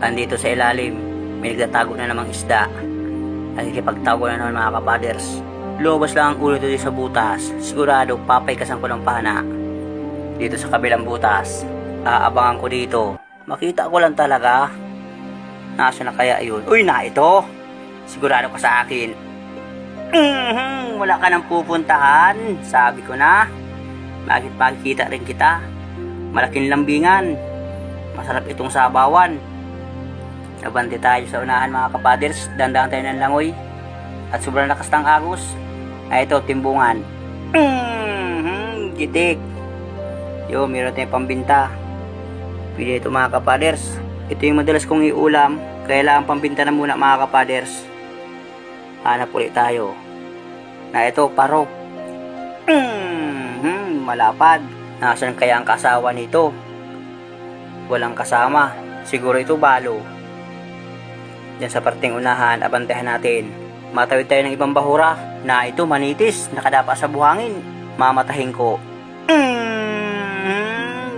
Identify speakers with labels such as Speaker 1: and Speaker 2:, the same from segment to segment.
Speaker 1: andito sa ilalim, may nagtatago na namang isda. Nakikipagtago na naman mga kapaders. Lumabas lang ang ulo dito sa butas. Sigurado papaykasan ko ng pana. Dito sa kabilang butas, aabangan ko dito. Makita ko lang talaga. Nasa na kaya yun? Uy, na ito! Sigurado ka sa akin. Wala ka nang pupuntahan. Sabi ko na. Bakit makikita rin kita? Malaking lambingan. Masarap itong sabawan. Nabante tayo sa unahan mga kapaders. Dandang tayo ng langoy. At sobrang lakas ng agos. Ay ito, timbungan. Gitik. Yo, meron tayong pambinta. Pili ito mga kapaders. Ito yung madalas kong iulam. Kailangan pambinta na muna mga kapaders. Hanap ulit tayo. Na ito, paro. Malapad. Nasaan kaya ang kasawa nito? Walang kasama. Siguro ito balo. Diyan sa parting unahan, abantayan natin. Matawid tayo ng ibang bahura na ito manitis, nakadapa sa buhangin. Mamatahin ko.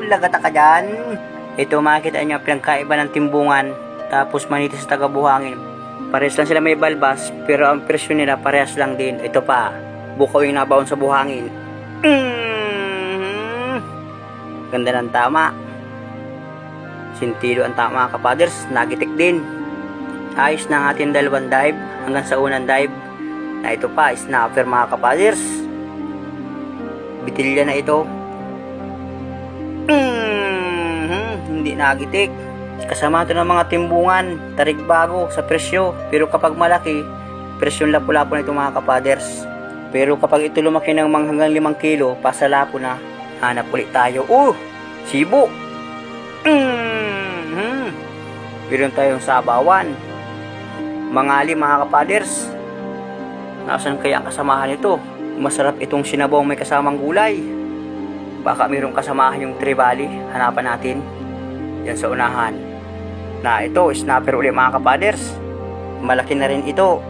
Speaker 1: Lagata ka dyan. Ito makikita nyo pinagkaiba ng timbungan tapos manitis sa taga-buhangin. Parehas lang sila may balbas pero ang presyo nila parehas lang din. Ito pa, bukaw yung nabaon sa buhangin. Ganda ng tama. Sintido ang tama mga kapaders. Nagitik din. Ayos na ang ating dalawang dive hanggang sa unang dive. Na ito pa, snapper mga kapaders. Bitilya na ito. Hindi nagitik. Kasama ito ng mga timbungan. Tarig bago sa presyo. Pero kapag malaki, presyon lapu-lapo na ito mga kapaders. Pero kapag ito lumaki ng hanggang 5 kilo, pasalapo na. Hanap ulit tayo. Sibo. Meron tayong sabawan. Mangali mga kapaders. Nasaan kaya ang kasamahan nito? Masarap itong sinabaw may kasamang gulay. Baka mayroong kasamahan yung tribali. Hanapan natin. Yan sa unahan. Na ito, snapper ulit mga kapaders. Malaki na rin ito.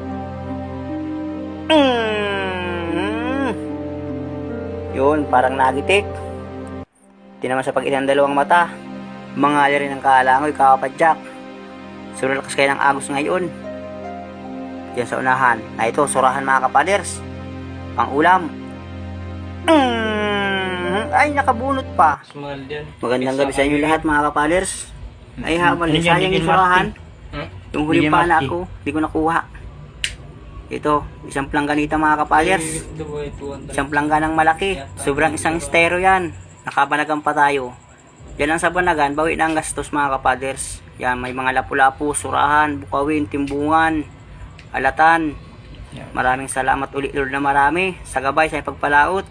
Speaker 1: Yun, parang nagitik. Di naman sa pag-ilan dalawang mata. Mangali rin ang kalangoy, kapadyak. Sunod lakas kayo ng agos ngayon. Diyan sa unahan. Na ito, surahan mga kapaders. Pang ulam. Ay, nakabunot pa. Magandang gabi sa inyo lahat mga kapaders. Ay, habang sayang yung surahan. Yung huli pa na ako, di ko nakuha. Ito, isang plangganita mga kapaders. Isang plangganang malaki. Sobrang isang estero yan. Nakabanagan pa tayo. Yan ang sa banagan, bawi na ang gastos mga kapaders. Yan, may mga lapu-lapu, surahan, bukawin, timbungan, alatan. Maraming salamat ulit Lord na marami sa gabay sa ipagpalaot.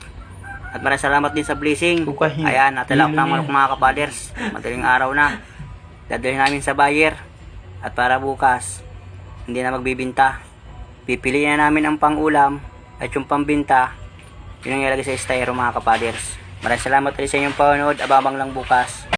Speaker 1: At maraming salamat din sa blessing. Ayan, natalap ng manok mga kapaders. Madaling araw na. Dadalhin namin sa buyer. At para bukas, hindi na magbibinta. Pipiliin na namin ang pangulam at yung pambinta. Yun ang ilalagay sa estero mga kapaders. Maraming salamat ulit sa inyong panonood. Ababang lang bukas.